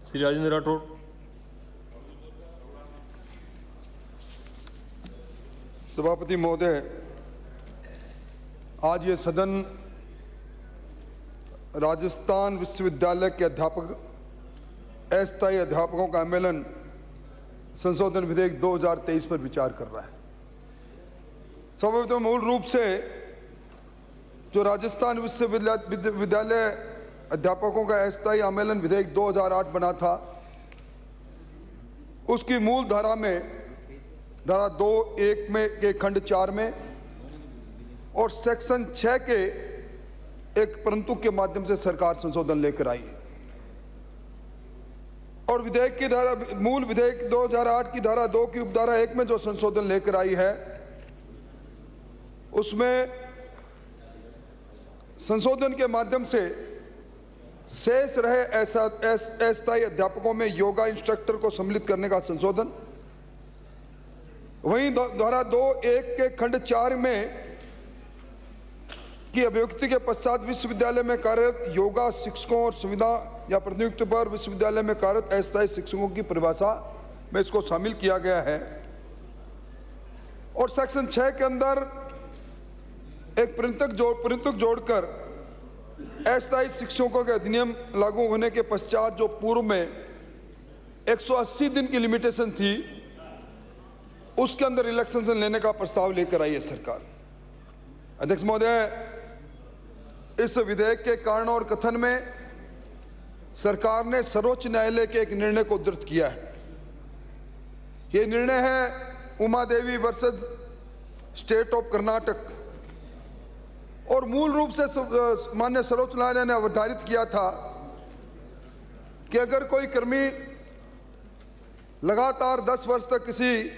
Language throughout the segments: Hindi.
श्री राजेंद्र राठौड़। सभापति महोदय, आज ये सदन राजस्थान विश्वविद्यालय के अध्यापक अस्थायी अध्यापकों का सम्मेलन संशोधन विधेयक 2023 पर विचार कर रहा है। सभापति, मूल रूप से जो राजस्थान विश्वविद्यालय अध्यापकों का अस्थायी सम्मेलन विधेयक 2008 बना था, उसकी मूल धारा में धारा 2(1) में के खंड 4 में और सेक्शन 6 के एक परंतु के माध्यम से सरकार संशोधन लेकर आई और विधेयक की धारा मूल विधेयक 2008 की धारा 2 की उपधारा 1 में जो संशोधन लेकर आई है, उसमें संशोधन के माध्यम से शेष रहे अस्थायी अध्यापकों में योगा इंस्ट्रक्टर को सम्मिलित करने का संशोधन, वहीं धारा 2(1) के खंड 4 में की अभिव्यक्ति के पश्चात विश्वविद्यालय में कार्यरत योगा शिक्षकों और सुविधा या प्रतिनियुक्ति पर विश्वविद्यालय में कार्यरत अस्थायी शिक्षकों की परिभाषा में इसको शामिल किया गया है और सेक्शन 6 के अंदर एक परिंतक जोड़कर अस्थायी शिक्षकों के अधिनियम लागू होने के पश्चात जो पूर्व में 180 दिन की लिमिटेशन थी, उसके अंदर रिलैक्सेशन लेने का प्रस्ताव लेकर आई है सरकार। अध्यक्ष महोदय, इस विधेयक के कारण और कथन में सरकार ने सर्वोच्च न्यायालय के एक निर्णय को उद्धृत किया है। यह निर्णय है Uma Devi versus state of Karnataka और मूल रूप से माननीय सर्वोच्च न्यायालय ने अवधारित किया था कि अगर कोई कर्मी लगातार 10 वर्ष तक किसी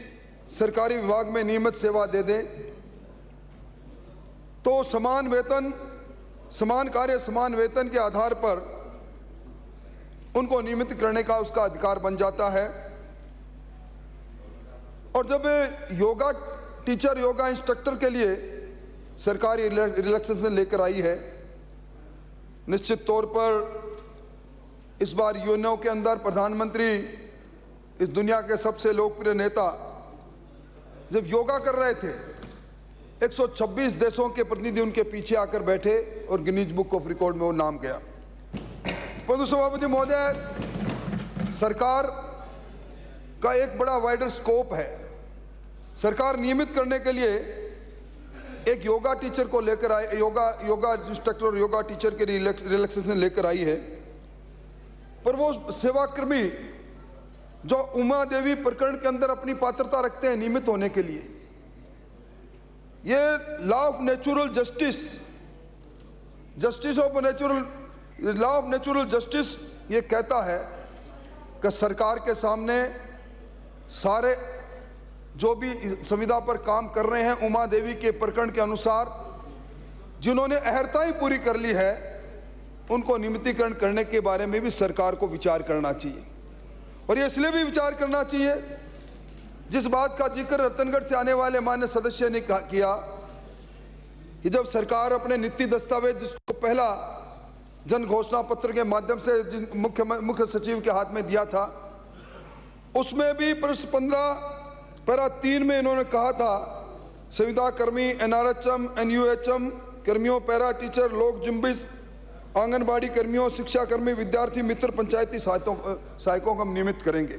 सरकारी विभाग में नियमित सेवा दे दे तो समान वेतन, समान कार्य, समान वेतन के आधार पर उनको नियमित करने का उसका अधिकार बन जाता है। और जब योगा टीचर, योगा इंस्ट्रक्टर के लिए सरकारी रिलैक्सेशन लेकर आई है, निश्चित तौर पर इस बार यूएनओ के अंदर प्रधानमंत्री, इस दुनिया के सबसे लोकप्रिय नेता जब योगा कर रहे थे, 126 देशों के प्रतिनिधि उनके पीछे आकर बैठे और गिनीज बुक ऑफ रिकॉर्ड में वो नाम गया। परंतु सभापति महोदय, सरकार का एक बड़ा वाइडर स्कोप है। सरकार नियमित करने के लिए एक योगा टीचर को लेकर आई, योगा इंस्ट्रक्टर और योगा टीचर के रिलैक्सेशन लेकर आई है, पर वो सेवाकर्मी जो उमा देवी प्रकरण के अंदर अपनी पात्रता रखते हैं नियमित होने के लिए, ये लॉ ऑफ नेचुरल जस्टिस ये कहता है कि सरकार के सामने सारे जो भी संविदा पर काम कर रहे हैं उमा देवी के प्रकरण के अनुसार जिन्होंने अहर्ताएं पूरी कर ली है, उनको नियमितीकरण करने के बारे में भी सरकार को विचार करना चाहिए। और ये इसलिए भी विचार करना चाहिए, जिस बात का जिक्र रतनगढ़ से आने वाले माननीय सदस्य ने किया कि जब सरकार अपने नीति दस्तावेज जिसको पहला जन घोषणा पत्र के माध्यम से मुख्य सचिव के हाथ में दिया था, उसमें भी पृष्ठ 15 पैरा 3 में इन्होंने कहा था संविदा कर्मी, एनआरएचएम, एनयूएचएम कर्मियों, पैरा टीचर, लोक जुम्बिस, आंगनबाड़ी कर्मियों, शिक्षा कर्मी, विद्यार्थी मित्र, पंचायती सहायकों को हम नियमित करेंगे।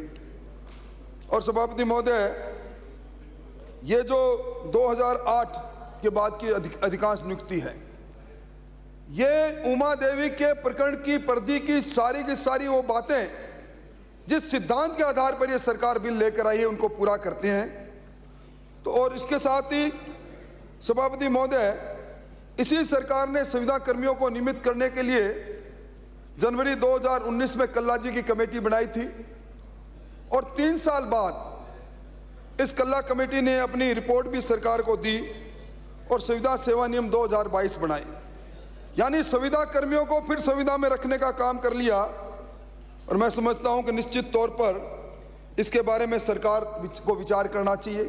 और सभापति महोदय, ये जो 2008 के बाद की अधिकांश नियुक्ति है, ये उमा देवी के प्रकरण की परिधि की सारी वो बातें जिस सिद्धांत के आधार पर ये सरकार बिल लेकर आई है उनको पूरा करते हैं। तो और इसके साथ ही सभापति महोदय, इसी सरकार ने संविदा कर्मियों को नियमित करने के लिए जनवरी 2019 में कल्ला जी की कमेटी बनाई थी और 3 साल बाद इस कल्ला कमेटी ने अपनी रिपोर्ट भी सरकार को दी और संविदा सेवा नियम 2022 बनाए, यानी संविदा कर्मियों को फिर संविदा में रखने का काम कर लिया। और मैं समझता हूं कि निश्चित तौर पर इसके बारे में सरकार को विचार करना चाहिए।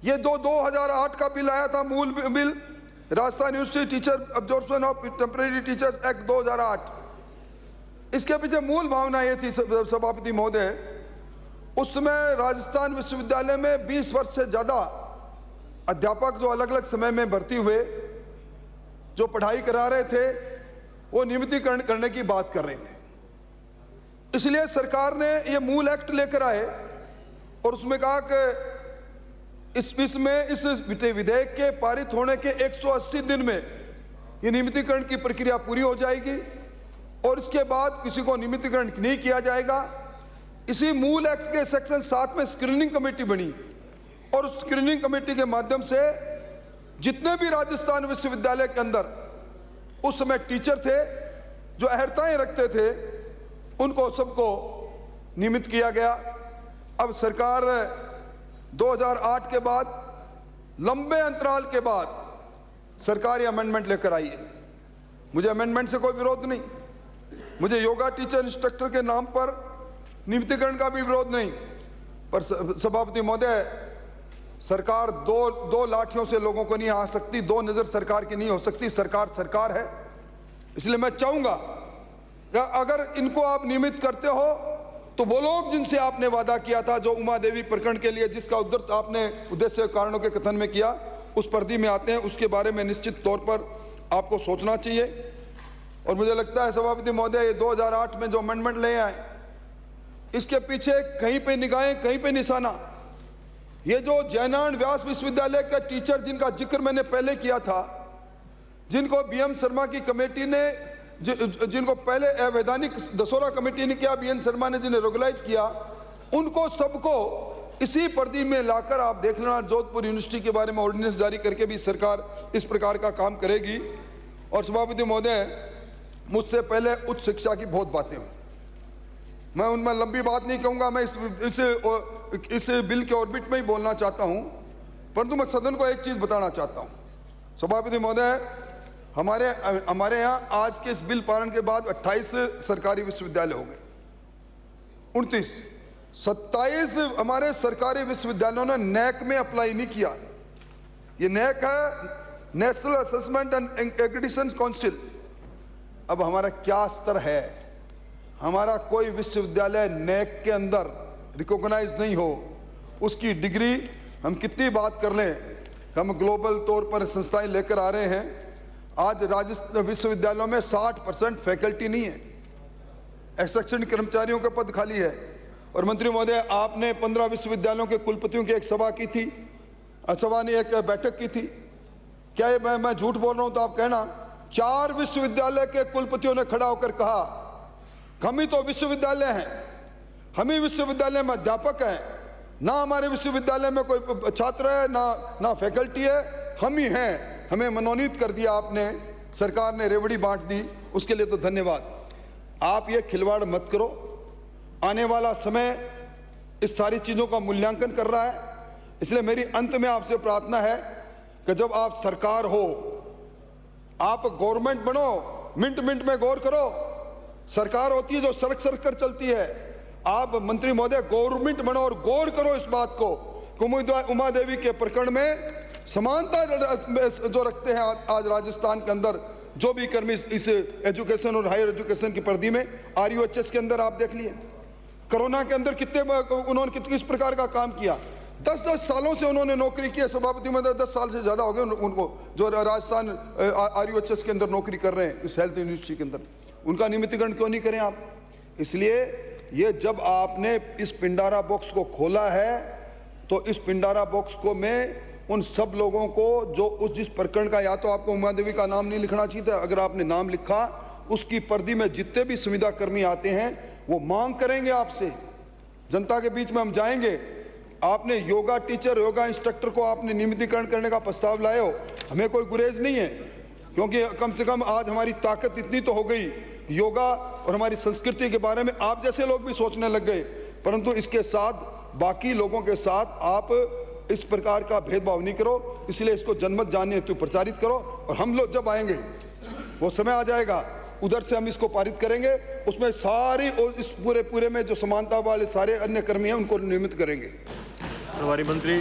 ये 2008 का बिल आया था, मूल bill Rajasthan university teacher absorption of temporary teachers act 2008। इसके पीछे मूल भावना ये थी सभापति महोदय, उस समय राजस्थान विश्वविद्यालय में 20 वर्ष से ज़्यादा अध्यापक जो अलग अलग समय में भर्ती हुए, जो पढ़ाई करा रहे थे, वो नियमितीकरण करने की बात कर रहे थे। इसलिए सरकार ने ये मूल एक्ट लेकर आए और उसमें कहा कि इस विधेयक के पारित होने के 180 दिन में ये नियमितीकरण की प्रक्रिया पूरी हो जाएगी और इसके बाद किसी को नियमितीकरण नहीं किया जाएगा। इसी मूल एक्ट के सेक्शन 7 में स्क्रीनिंग कमेटी बनी और उस स्क्रीनिंग कमेटी के माध्यम से जितने भी राजस्थान विश्वविद्यालय के अंदर उस समय टीचर थे जो अहर्ताएं रखते थे, उनको सबको नियमित किया गया। अब सरकार 2008 के बाद लंबे अंतराल के बाद सरकार ये अमेंडमेंट लेकर आई है। मुझे अमेंडमेंट से कोई विरोध नहीं, मुझे योगा टीचर इंस्ट्रक्टर के नाम पर नियमितीकरण का भी विरोध नहीं, पर सभापति महोदय, सरकार दो लाठियों से लोगों को नहीं आ सकती, दो नज़र सरकार की नहीं हो सकती। सरकार सरकार है। इसलिए मैं चाहूँगा कि अगर इनको आप नियमित करते हो तो वो लोग जिनसे आपने वादा किया था, जो उमा देवी प्रकरण के लिए जिसका आपने उद्देश्य कारणों के कथन में किया, उस पर्दी में आते हैं, उसके बारे में निश्चित तौर पर आपको सोचना चाहिए। और मुझे लगता है सभापति महोदय, ये 2008 में जो अमेंडमेंट ले आए, इसके पीछे कहीं पे निगाहें कहीं पे निशाना। ये जो जयनारायण व्यास विश्वविद्यालय का टीचर जिनका जिक्र मैंने पहले किया था, जिनको BM शर्मा की कमेटी ने, जिनको पहले अवैधानिक दसोरा कमेटी ने किया, BN शर्मा ने जिन्हें रेगुलाइज किया, उनको सबको इसी पर्दी में लाकर आप देख लेना, जोधपुर यूनिवर्सिटी के बारे में ऑर्डिनेंस जारी करके भी सरकार इस प्रकार का काम करेगी। और सभापति महोदय, मुझसे पहले उच्च शिक्षा की बहुत बातें हुई, मैं उनमें लंबी बात नहीं कहूँगा, मैं इस बिल के ऑर्बिट में ही बोलना चाहता हूँ, परंतु मैं सदन को एक चीज़ बताना चाहता हूँ। सभापति महोदय, हमारे यहाँ आज के इस बिल पालन के बाद 28 सरकारी विश्वविद्यालय हो गए, 29, 27 हमारे सरकारी विश्वविद्यालयों ने NAAC में अप्लाई नहीं किया। ये NAAC है, national assessment and accreditation council. अब हमारा क्या स्तर है? हमारा कोई विश्वविद्यालय NAAC के अंदर रिकॉग्नाइज नहीं हो, उसकी डिग्री हम कितनी बात कर लें, हम ग्लोबल तौर पर संस्थाएं लेकर आ रहे हैं। आज राजस्थान विश्वविद्यालयों में 60% फैकल्टी नहीं है, एक्सेप्शन कर्मचारियों का पद खाली है। और मंत्री महोदय, आपने 15 विश्वविद्यालयों के कुलपतियों की एक सभा की थी, सभा ने एक बैठक की थी। क्या ये मैं झूठ बोल रहा हूं तो आप कहना। 4 विश्वविद्यालय के कुलपतियों ने खड़ा होकर कहा, हम ही तो विश्वविद्यालय हैं, हम ही विश्वविद्यालय में अध्यापक हैं, ना हमारे विश्वविद्यालय में कोई छात्र है ना फैकल्टी है, हम ही हैं। हमें मनोनीत कर दिया आपने, सरकार ने रेवड़ी बांट दी, उसके लिए तो धन्यवाद। आप ये खिलवाड़ मत करो। आने वाला समय इस सारी चीज़ों का मूल्यांकन कर रहा है। इसलिए मेरी अंत में आपसे प्रार्थना है कि जब आप सरकार हो, आप गवर्नमेंट बनो, मिनट मिनट में गौर करो। सरकार होती है जो सड़क सड़क कर चलती है। आप मंत्री महोदय गवर्नमेंट बनो और गौर करो इस बात को कि उमा देवी के प्रकरण में समानता जो रखते हैं आज राजस्थान के अंदर जो भी कर्मी इस एजुकेशन और हायर एजुकेशन की पर्दी में, RUHS के अंदर आप देख लिए, कोरोना के अंदर उन्होंने किस प्रकार का काम किया। 10-10 सालों से उन्होंने नौकरी की है। सभापति महोदय, 10 साल से ज़्यादा हो गए उनको, जो राजस्थान RUHS के अंदर नौकरी कर रहे हैं, इस हेल्थ यूनिवर्सिटी के अंदर। उनका नियमितीकरण क्यों नहीं करें आप? इसलिए ये जब आपने इस पिंडारा बॉक्स को खोला है, तो इस पिंडारा बॉक्स को में उन सब लोगों को जो उस जिस प्रकरण का, या तो आपको उमा देवी का नाम नहीं लिखना चाहिए था, अगर आपने नाम लिखा, उसकी पर्दी में जितने भी संविदा कर्मी आते हैं वो मांग करेंगे आपसे, जनता के बीच में हम जाएंगे। आपने योगा टीचर, योगा इंस्ट्रक्टर को आपने नियमितीकरण करने का प्रस्ताव लाए हो, हमें कोई गुरेज नहीं है, क्योंकि कम से कम आज हमारी ताकत इतनी तो हो गई, योगा और हमारी संस्कृति के बारे में आप जैसे लोग भी सोचने लग गए। परंतु इसके साथ बाकी लोगों के साथ आप इस प्रकार का भेदभाव नहीं करो। इसलिए इसको जनमत जानने हेतु प्रचारित करो, और हम लोग जब आएंगे वो समय आ जाएगा, उधर से हम इसको पारित करेंगे, उसमें सारी इस पूरे में जो समानता वाले सारे अन्य कर्मी हैं उनको नियमित करेंगे। प्रभारी मंत्री